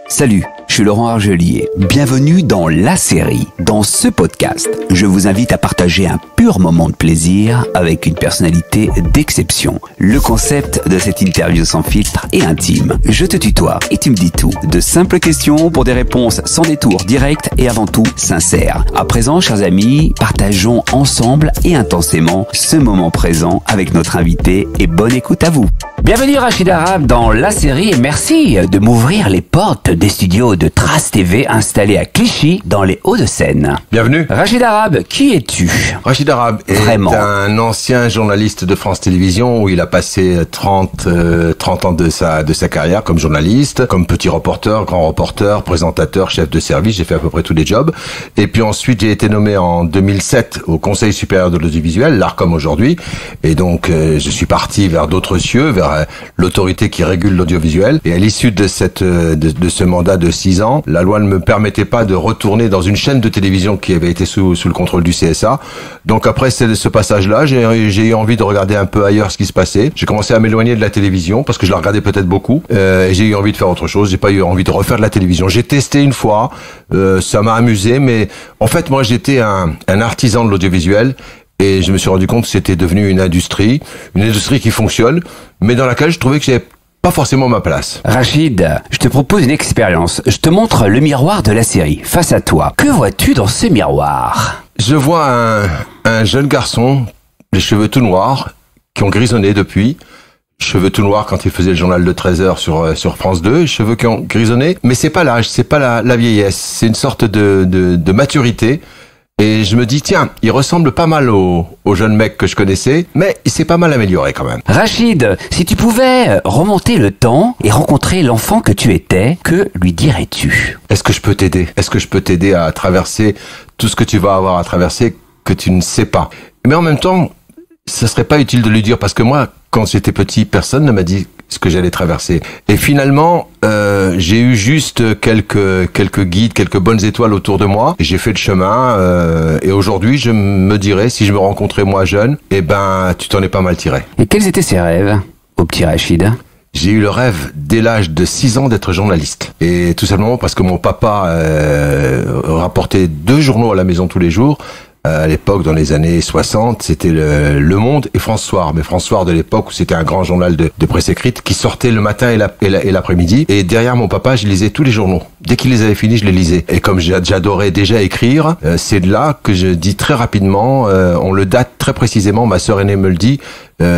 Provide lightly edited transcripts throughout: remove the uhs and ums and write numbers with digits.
Salut, je suis Laurent Argelier. Bienvenue dans La Série. Dans ce podcast, je vous invite à partager un pur moment de plaisir avec une personnalité d'exception. Le concept de cette interview sans filtre est intime. Je te tutoie et tu me dis tout. De simples questions pour des réponses sans détour, directes et avant tout sincères. À présent, chers amis, partageons ensemble et intensément ce moment présent avec notre invité et bonne écoute à vous. Bienvenue Rachid Arabe dans La Série et merci de m'ouvrir les portes des studios de Trace TV installés à Clichy dans les Hauts-de-Seine. Bienvenue. Rachid Arabe, qui es-tu? Rachid Arabe est un ancien journaliste de France Télévisions où il a passé 30 ans de sa carrière comme journaliste, comme petit reporter, grand reporter, présentateur, chef de service. J'ai fait à peu près tous les jobs. Et puis ensuite, j'ai été nommé en 2007 au Conseil supérieur de l'audiovisuel, l'ARCOM aujourd'hui. Et donc, je suis parti vers d'autres cieux, vers l'autorité qui régule l'audiovisuel. Et à l'issue de ce mandat de 6 ans, la loi ne me permettait pas de retourner dans une chaîne de télévision qui avait été sous le contrôle du CSA. Donc après ce passage-là, j'ai eu envie de regarder un peu ailleurs ce qui se passait. J'ai commencé à m'éloigner de la télévision parce que je la regardais peut-être beaucoup. Et j'ai eu envie de faire autre chose. J'ai pas eu envie de refaire de la télévision. J'ai testé une fois, ça m'a amusé, mais en fait moi j'étais un artisan de l'audiovisuel. Et je me suis rendu compte que c'était devenu une industrie qui fonctionne, mais dans laquelle je trouvais que j'avais pas forcément ma place. Rachid, je te propose une expérience. Je te montre le miroir de La Série, face à toi. Que vois-tu dans ce miroir? Je vois un jeune garçon, les cheveux tout noirs, qui ont grisonné depuis. Cheveux tout noirs quand il faisait le journal de 13h sur France 2, cheveux qui ont grisonné. Mais c'est pas l'âge, c'est pas la vieillesse, c'est une sorte de maturité. Et je me dis, tiens, il ressemble pas mal au jeune mec que je connaissais, mais il s'est pas mal amélioré quand même. Rachid, si tu pouvais remonter le temps et rencontrer l'enfant que tu étais, que lui dirais-tu? Est-ce que je peux t'aider? Est-ce que je peux t'aider à traverser tout ce que tu vas avoir à traverser que tu ne sais pas? Mais en même temps, ça serait pas utile de lui dire parce que moi, quand j'étais petit, personne ne m'a dit ce que j'allais traverser. Et finalement, j'ai eu juste quelques guides, quelques bonnes étoiles autour de moi. Et j'ai fait le chemin. Et aujourd'hui, je me dirais, si je me rencontrais moi jeune, eh ben, tu t'en es pas mal tiré. Et quels étaient ses rêves, au petit Rachid? J'ai eu le rêve, dès l'âge de 6 ans, d'être journaliste. Et tout simplement parce que mon papa rapportait 2 journaux à la maison tous les jours. À l'époque, dans les années 60, c'était Le Monde et France Soir. Mais France Soir de l'époque, où c'était un grand journal de presse écrite qui sortait le matin et l'après-midi. Et derrière mon papa, je lisais tous les journaux. Dès qu'il les avait finis, je les lisais. Et comme j'adorais déjà écrire, c'est de là que je dis très rapidement, on le date très précisément, ma sœur aînée me le dit,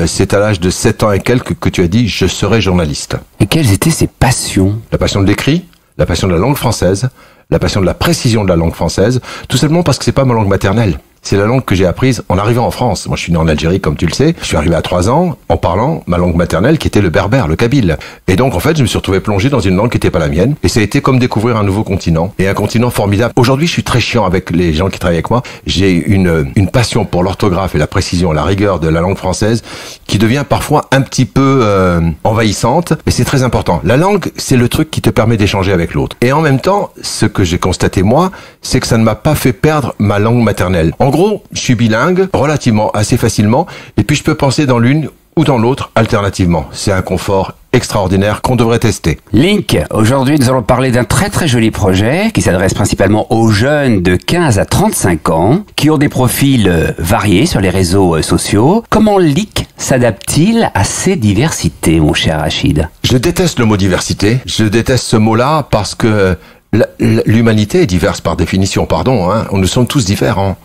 c'est à l'âge de 7 ans et quelques que tu as dit, je serai journaliste. Et quelles étaient ses passions? La passion de l'écrit, la passion de la langue française, la passion de la précision de la langue française, tout simplement parce que c'est pas ma langue maternelle. C'est la langue que j'ai apprise en arrivant en France. Moi, je suis né en Algérie, comme tu le sais. Je suis arrivé à 3 ans en parlant ma langue maternelle, qui était le berbère, le kabyle. Et donc, en fait, je me suis retrouvé plongé dans une langue qui n'était pas la mienne. Et ça a été comme découvrir un nouveau continent. Et un continent formidable. Aujourd'hui, je suis très chiant avec les gens qui travaillent avec moi. J'ai une passion pour l'orthographe et la précision, la rigueur de la langue française, qui devient parfois un petit peu envahissante. Mais c'est très important. La langue, c'est le truc qui te permet d'échanger avec l'autre. Et en même temps, ce que j'ai constaté, moi, c'est que ça ne m'a pas fait perdre ma langue maternelle. En gros, je suis bilingue, relativement, assez facilement, et puis je peux penser dans l'une ou dans l'autre alternativement. C'est un confort extraordinaire qu'on devrait tester. Link, aujourd'hui nous allons parler d'un très très joli projet qui s'adresse principalement aux jeunes de 15 à 35 ans qui ont des profils variés sur les réseaux sociaux. Comment Link s'adapte-t-il à ces diversités, mon cher Rachid? Je déteste le mot diversité, je déteste ce mot-là parce que l'humanité est diverse par définition, pardon, hein. Nous sommes tous différents.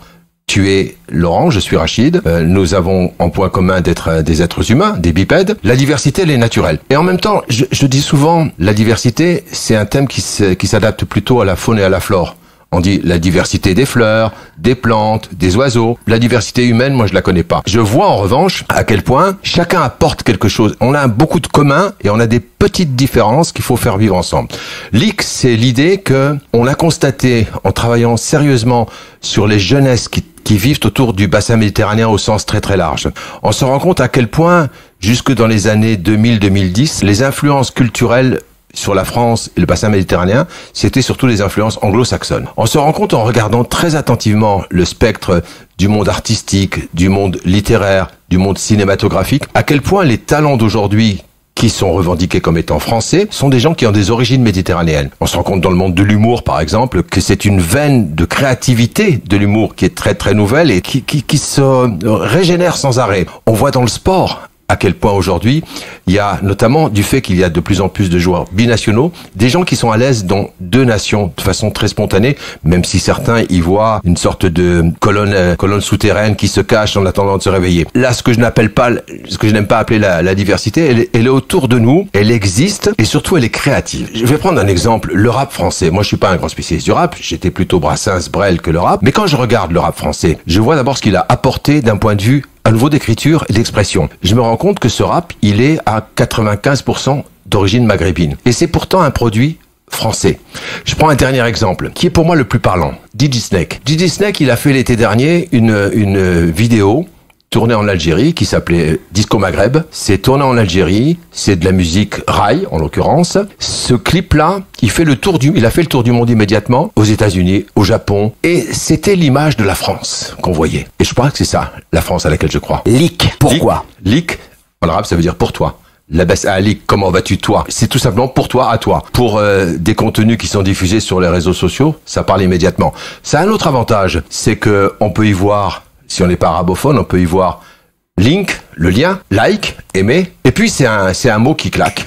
Tu es Laurent, je suis Rachid. Nous avons en point commun d'être des êtres humains, des bipèdes. La diversité, elle est naturelle. Et en même temps, je dis souvent, la diversité, c'est un thème qui s'adapte plutôt à la faune et à la flore. On dit la diversité des fleurs, des plantes, des oiseaux. La diversité humaine, moi, je la connais pas. Je vois en revanche à quel point chacun apporte quelque chose. On a beaucoup de communs et on a des petites différences qu'il faut faire vivre ensemble. L'IC, c'est l'idée que on a constaté en travaillant sérieusement sur les jeunesses qui vivent autour du bassin méditerranéen au sens très très large. On se rend compte à quel point, jusque dans les années 2000-2010, les influences culturelles sur la France et le bassin méditerranéen, c'était surtout les influences anglo-saxonnes. On se rend compte en regardant très attentivement le spectre du monde artistique, du monde littéraire, du monde cinématographique, à quel point les talents d'aujourd'hui qui sont revendiqués comme étant français sont des gens qui ont des origines méditerranéennes. On se rend compte dans le monde de l'humour, par exemple, que c'est une veine de créativité de l'humour qui est très très nouvelle et qui se régénère sans arrêt. On voit dans le sport à quel point aujourd'hui, il y a notamment du fait qu'il y a de plus en plus de joueurs binationaux, des gens qui sont à l'aise dans deux nations de façon très spontanée, même si certains y voient une sorte de colonne souterraine qui se cache en attendant de se réveiller. Là, ce que je n'aime pas appeler la diversité, elle est autour de nous, elle existe et surtout elle est créative. Je vais prendre un exemple, le rap français. Moi, je suis pas un grand spécialiste du rap, j'étais plutôt Brassens, Brel que le rap, mais quand je regarde le rap français, je vois d'abord ce qu'il a apporté d'un point de vue à niveau d'écriture et d'expression. Je me rends compte que ce rap, il est à 95% d'origine maghrébine. Et c'est pourtant un produit français. Je prends un dernier exemple, qui est pour moi le plus parlant. DJ Snake. DJ Snake, il a fait l'été dernier une vidéo tournée en Algérie, qui s'appelait Disco Maghreb. C'est tourné en Algérie, c'est de la musique raï, en l'occurrence. Ce clip-là, il a fait le tour du monde immédiatement, aux États-Unis, au Japon, et c'était l'image de la France qu'on voyait. Et je crois que c'est ça, la France à laquelle je crois. Leak, pourquoi? Leak, en arabe, ça veut dire pour toi. La baisse à leak, comment vas-tu toi? C'est tout simplement pour toi, à toi. Pour des contenus qui sont diffusés sur les réseaux sociaux, ça parle immédiatement. Ça a un autre avantage, c'est que on peut y voir, si on n'est pas arabophone, on peut y voir link, le lien, like, aimer. Et puis c'est un mot qui claque.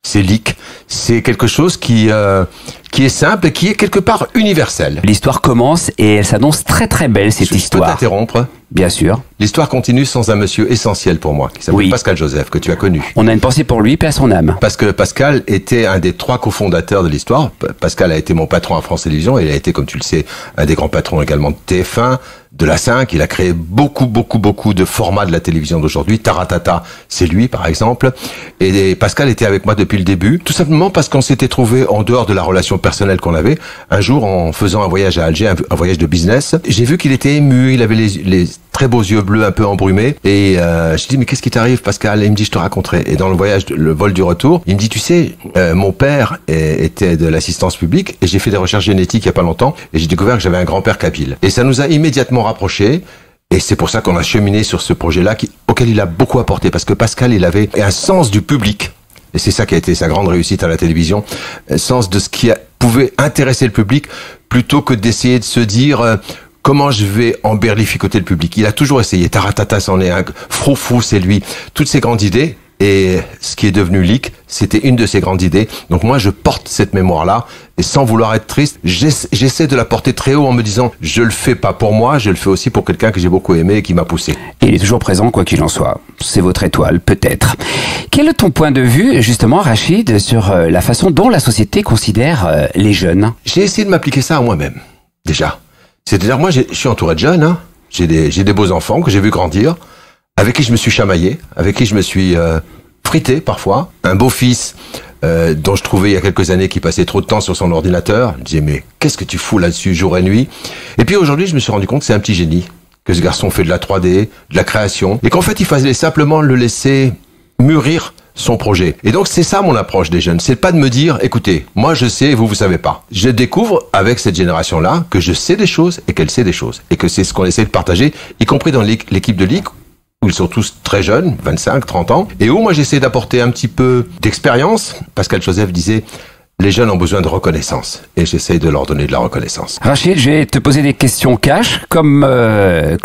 C'est leak. C'est quelque chose qui est simple et qui est quelque part universel. L'histoire commence et elle s'annonce très très belle, cette histoire. Je peux t'interrompre? Bien sûr. L'histoire continue sans un monsieur essentiel pour moi, qui s'appelle Pascal Joseph, que tu as connu. On a une pensée pour lui, paix à son âme. Parce que Pascal était un des 3 cofondateurs de l'histoire. Pascal a été mon patron à France Télévisions et il a été, comme tu le sais, un des grands patrons également de TF1, de la 5. Il a créé beaucoup de formats de la télévision d'aujourd'hui. Taratata, c'est lui, par exemple. Et Pascal était avec moi depuis le début, tout simplement parce qu'on s'était trouvé en dehors de la relation personnelle qu'on avait. Un jour, en faisant un voyage à Alger, un voyage de business, j'ai vu qu'il était ému, il avait les très beaux yeux bleus un peu embrumés. Et je dis, mais qu'est-ce qui t'arrive, Pascal? Et il me dit, je te raconterai. Et dans le voyage, le vol du retour, il me dit, tu sais, mon père était de l'assistance publique et j'ai fait des recherches génétiques il y a pas longtemps et j'ai découvert que j'avais un grand-père kabyle. Et ça nous a immédiatement rapprochés. Et c'est pour ça qu'on a cheminé sur ce projet-là auquel il a beaucoup apporté, parce que Pascal, il avait un sens du public. Et c'est ça qui a été sa grande réussite à la télévision. Un sens de ce qui pouvait intéresser le public, plutôt que d'essayer de se dire comment je vais emberlificoter le public. Il a toujours essayé. Taratata, c'en est un. Froufrou, c'est lui. Toutes ces grandes idées. Et ce qui est devenu Leak, c'était une de ses grandes idées. Donc moi, je porte cette mémoire-là. Et sans vouloir être triste, j'essaie de la porter très haut en me disant, je le fais pas pour moi, je le fais aussi pour quelqu'un que j'ai beaucoup aimé et qui m'a poussé. Et il est toujours présent, quoi qu'il en soit. C'est votre étoile, peut-être. Quel est ton point de vue, justement, Rachid, sur la façon dont la société considère les jeunes? J'ai essayé de m'appliquer ça à moi-même, déjà. C'est-à-dire, moi, je suis entouré de jeunes, hein. J'ai des beaux enfants que j'ai vu grandir, avec qui je me suis chamaillé, avec qui je me suis frité parfois. Un beau-fils dont je trouvais il y a quelques années qu'il passait trop de temps sur son ordinateur. Je disais, mais qu'est-ce que tu fous là-dessus jour et nuit? Et puis aujourd'hui, je me suis rendu compte que c'est un petit génie, que ce garçon fait de la 3D, de la création, et qu'en fait, il fallait simplement le laisser mûrir son projet. Et donc, c'est ça mon approche des jeunes. C'est pas de me dire, écoutez, moi je sais, vous savez pas. Je découvre avec cette génération-là que je sais des choses et qu'elle sait des choses. Et que c'est ce qu'on essaie de partager, y compris dans l'équipe de Leak, où ils sont tous très jeunes, 25, 30 ans, et où moi j'essaie d'apporter un petit peu d'expérience. Pascal Joseph disait, les jeunes ont besoin de reconnaissance, et j'essaie de leur donner de la reconnaissance. Rachid, je vais te poser des questions cash, comme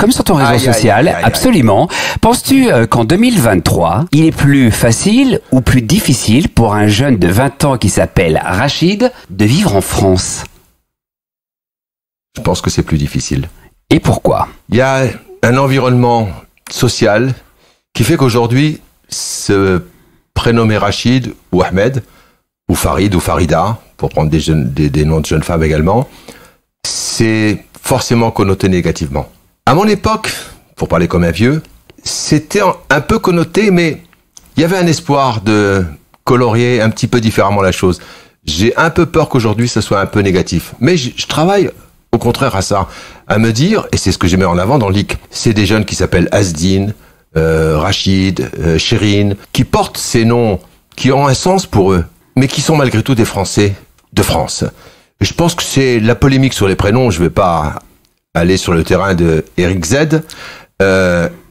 sur ton réseau social, absolument. Penses-tu qu'en 2023, il est plus facile ou plus difficile pour un jeune de 20 ans qui s'appelle Rachid de vivre en France? Je pense que c'est plus difficile. Et pourquoi? Il y a un environnement social qui fait qu'aujourd'hui, se prénommer Rachid ou Ahmed ou Farid ou Farida, pour prendre des noms de jeunes femmes également, c'est forcément connoté négativement. À mon époque, pour parler comme un vieux, c'était un peu connoté, mais il y avait un espoir de colorier un petit peu différemment la chose. J'ai un peu peur qu'aujourd'hui, ça soit un peu négatif. Mais je travaille au contraire à ça, à me dire, et c'est ce que je mets en avant dans Leak, c'est des jeunes qui s'appellent Asdine, Rachid, Chérine, qui portent ces noms, qui ont un sens pour eux, mais qui sont malgré tout des Français de France. Et je pense que c'est la polémique sur les prénoms, je vais pas aller sur le terrain de Eric Z,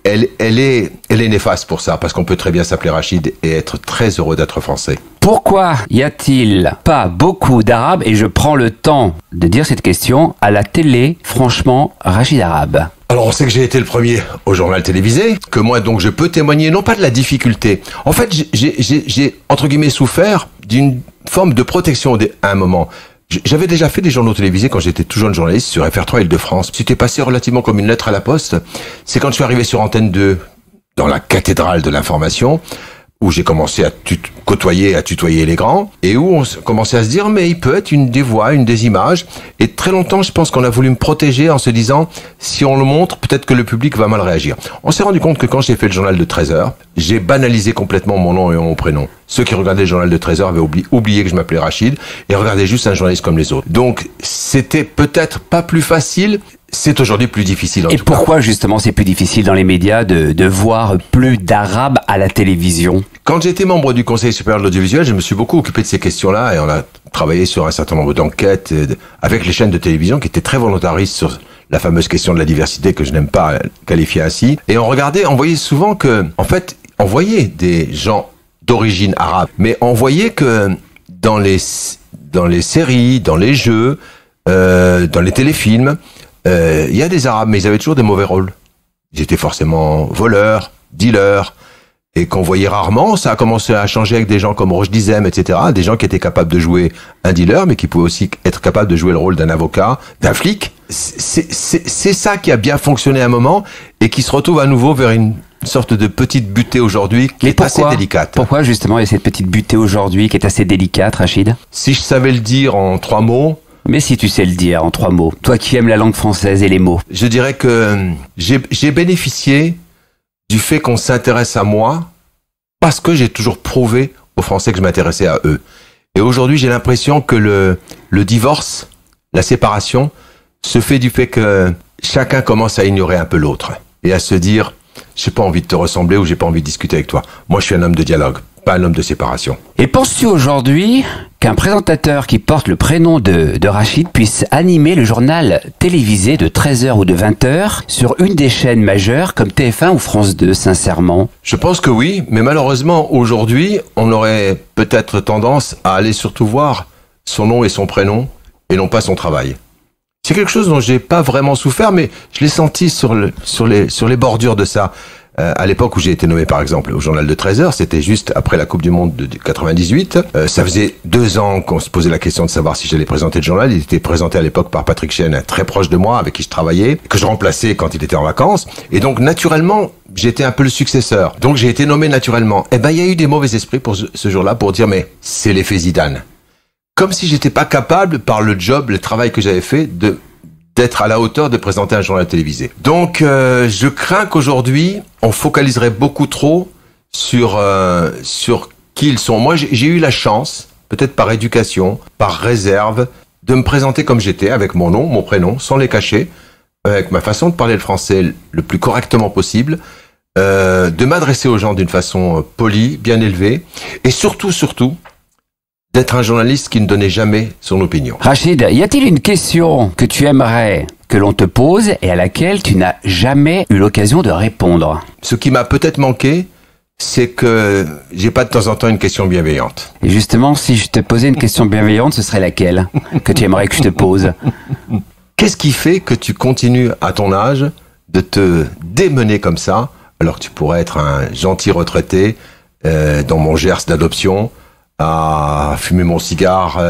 elle est néfaste pour ça, parce qu'on peut très bien s'appeler Rachid et être très heureux d'être français. Pourquoi y a-t-il pas beaucoup d'Arabes, et je prends le temps de dire cette question, à la télé, franchement, Rachid Arabe? Alors on sait que j'ai été le premier au journal télévisé, que moi donc je peux témoigner non pas de la difficulté. En fait j'ai entre guillemets souffert d'une forme de protection à un moment. J'avais déjà fait des journaux télévisés quand j'étais tout jeune journaliste sur FR3 Île-de-France. C'était passé relativement comme une lettre à la poste. C'est quand je suis arrivé sur Antenne 2, dans la cathédrale de l'information, où j'ai commencé à côtoyer, à tutoyer les grands, et où on commençait à se dire, mais il peut être une des voix, une des images. Et très longtemps, je pense qu'on a voulu me protéger en se disant, si on le montre, peut-être que le public va mal réagir. On s'est rendu compte que quand j'ai fait le journal de 13h, j'ai banalisé complètement mon nom et mon prénom. Ceux qui regardaient le journal de 13h avaient oublié que je m'appelais Rachid, et regardaient juste un journaliste comme les autres. Donc, c'était peut-être pas plus facile. C'est aujourd'hui plus difficile. Et pourquoi justement c'est plus difficile dans les médias de voir plus d'Arabes à la télévision? Quand j'étais membre du Conseil supérieur de l'audiovisuel, je me suis beaucoup occupé de ces questions-là et on a travaillé sur un certain nombre d'enquêtes avec les chaînes de télévision qui étaient très volontaristes sur la fameuse question de la diversité que je n'aime pas qualifier ainsi. Et on voyait souvent que, en fait, on voyait des gens d'origine arabe, mais on voyait que dans les séries, dans les jeux, dans les téléfilms, il y a des Arabes, mais ils avaient toujours des mauvais rôles. Ils étaient forcément voleurs, dealers, et qu'on voyait rarement. Ça a commencé à changer avec des gens comme Roche Dizem, etc. Des gens qui étaient capables de jouer un dealer, mais qui pouvaient aussi être capables de jouer le rôle d'un avocat, d'un flic. C'est ça qui a bien fonctionné à un moment, et qui se retrouve à nouveau vers une sorte de petite butée aujourd'hui, qui est assez délicate. Pourquoi justement il y a cette petite butée aujourd'hui qui est assez délicate, Rachid? Si je savais le dire en 3 mots... Mais si tu sais le dire en 3 mots, toi qui aimes la langue française et les mots. Je dirais que j'ai bénéficié du fait qu'on s'intéresse à moi parce que j'ai toujours prouvé aux Français que je m'intéressais à eux. Et aujourd'hui, j'ai l'impression que le divorce, la séparation, se fait du fait que chacun commence à ignorer un peu l'autre et à se dire « j'ai pas envie de te ressembler ou j'ai pas envie de discuter avec toi. Moi, je suis un homme de dialogue, pas un homme de séparation. » Et penses-tu aujourd'hui qu'un présentateur qui porte le prénom de Rachid puisse animer le journal télévisé de 13h ou de 20h sur une des chaînes majeures comme TF1 ou France 2, sincèrement? Je pense que oui, mais malheureusement, aujourd'hui, on aurait peut-être tendance à aller surtout voir son nom et son prénom et non pas son travail. C'est quelque chose dont j'ai pas vraiment souffert, mais je l'ai senti sur les bordures de ça. À l'époque où j'ai été nommé par exemple au journal de 13h, c'était juste après la Coupe du Monde de 98. Ça faisait 2 ans qu'on se posait la question de savoir si j'allais présenter le journal. Il était présenté à l'époque par Patrick Chêne, très proche de moi, avec qui je travaillais, que je remplaçais quand il était en vacances. Et donc naturellement, j'étais un peu le successeur. Donc j'ai été nommé naturellement. Eh ben il y a eu des mauvais esprits pour ce jour-là pour dire mais c'est l'effet Zidane. Comme si j'étais pas capable, par le job, le travail que j'avais fait, d'être à la hauteur de présenter un journal télévisé. Donc, je crains qu'aujourd'hui, on focaliserait beaucoup trop sur qui ils sont. Moi, j'ai eu la chance, peut-être par éducation, par réserve, de me présenter comme j'étais, avec mon nom, mon prénom, sans les cacher, avec ma façon de parler le français le plus correctement possible, de m'adresser aux gens d'une façon polie, bien élevée, et surtout, d'être un journaliste qui ne donnait jamais son opinion. Rachid, y a-t-il une question que tu aimerais que l'on te pose et à laquelle tu n'as jamais eu l'occasion de répondre? Ce qui m'a peut-être manqué, c'est que j'ai pas de temps en temps une question bienveillante. Et justement, si je te posais une question bienveillante, ce serait laquelle que tu aimerais que je te pose? Qu'est-ce qui fait que tu continues à ton âge de te démener comme ça, alors que tu pourrais être un gentil retraité dans mon Gers d'adoption, à fumer mon cigare,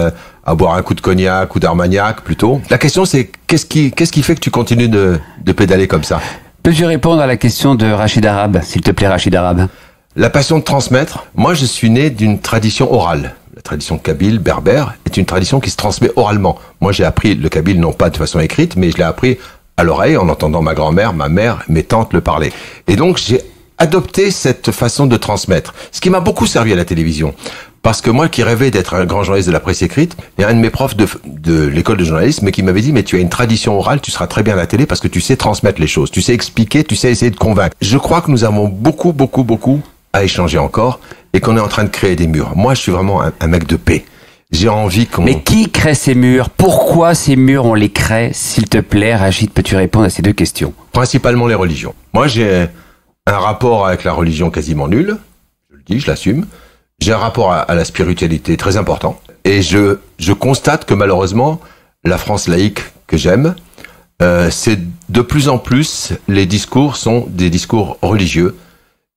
à boire un coup de cognac ou d'armagnac plutôt. La question c'est qu'est-ce qui fait que tu continues de pédaler comme ça? Peux-tu répondre à la question de Rachid Arabe, s'il te plaît, Rachid Arabe? La passion de transmettre. Moi, je suis né d'une tradition orale. La tradition kabyle, berbère, est une tradition qui se transmet oralement. Moi, j'ai appris le kabyle non pas de façon écrite, mais je l'ai appris à l'oreille en entendant ma grand-mère, ma mère, mes tantes le parler. Et donc, j'ai adopté cette façon de transmettre. Ce qui m'a beaucoup servi à la télévision. Parce que moi qui rêvais d'être un grand journaliste de la presse écrite, il y a un de mes profs de l'école de journalisme qui m'avait dit mais tu as une tradition orale, tu seras très bien à la télé parce que tu sais transmettre les choses, tu sais expliquer, tu sais essayer de convaincre. Je crois que nous avons beaucoup à échanger encore et qu'on est en train de créer des murs. Moi je suis vraiment un mec de paix. J'ai envie qu'on... Mais qui crée ces murs? Pourquoi ces murs on les crée? S'il te plaît, Rachid, peux-tu répondre à ces 2 questions? Principalement les religions. Moi j'ai un rapport avec la religion quasiment nul. Je le dis, je l'assume. J'ai un rapport à la spiritualité très important. Et je constate que malheureusement, la France laïque que j'aime, c'est de plus en plus, les discours sont des discours religieux.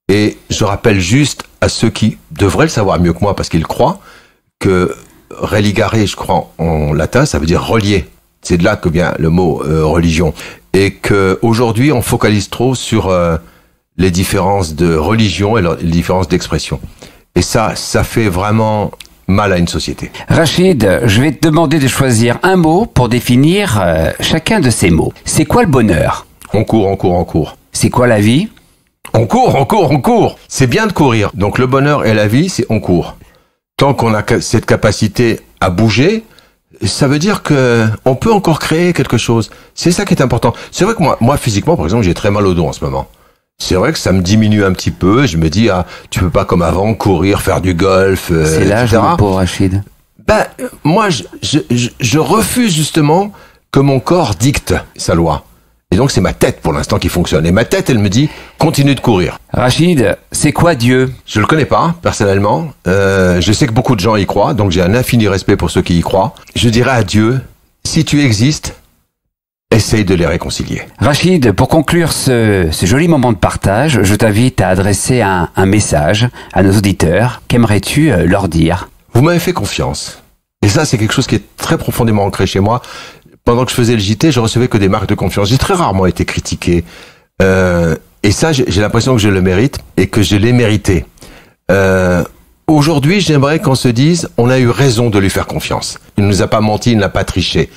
Et je rappelle juste à ceux qui devraient le savoir mieux que moi parce qu'ils croient, que religare, je crois en latin, ça veut dire relier. C'est de là que vient le mot religion. Et qu'aujourd'hui, on focalise trop sur les différences de religion et les différences d'expression. Et ça fait vraiment mal à une société. Rachid, je vais te demander de choisir un mot pour définir chacun de ces mots. C'est quoi le bonheur? On court. C'est quoi la vie? On court. C'est bien de courir. Donc le bonheur et la vie, c'est on court. Tant qu'on a cette capacité à bouger, ça veut dire que on peut encore créer quelque chose. C'est ça qui est important. C'est vrai que moi physiquement, par exemple, j'ai très mal au dos en ce moment. C'est vrai que ça me diminue un petit peu. Je me dis, tu peux pas comme avant courir, faire du golf, c'est l'âge, mon pauvre Rachid. Moi, je refuse justement que mon corps dicte sa loi. Et donc, c'est ma tête pour l'instant qui fonctionne. Et ma tête, elle me dit, continue de courir. Rachid, c'est quoi Dieu? Je le connais pas, personnellement. Je sais que beaucoup de gens y croient, donc j'ai un infini respect pour ceux qui y croient. Je dirais à Dieu, si tu existes, essaye de les réconcilier. Rachid, pour conclure ce joli moment de partage, je t'invite à adresser un message à nos auditeurs. Qu'aimerais-tu leur dire? Vous m'avez fait confiance. Et ça, c'est quelque chose qui est très profondément ancré chez moi. Pendant que je faisais le JT, je recevais que des marques de confiance. J'ai très rarement été critiqué. Et ça, j'ai l'impression que je le mérite et que je l'ai mérité. Aujourd'hui, j'aimerais qu'on se dise, on a eu raison de lui faire confiance. Il ne nous a pas menti, il n'a pas triché.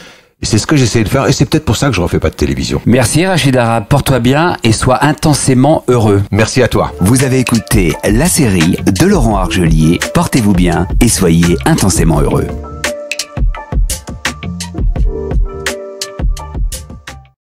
Et c'est ce que j'essaie de faire, et c'est peut-être pour ça que je refais pas de télévision. Merci Rachid Arabe, porte-toi bien et sois intensément heureux. Merci à toi. Vous avez écouté la série de Laurent Argelier, portez-vous bien et soyez intensément heureux.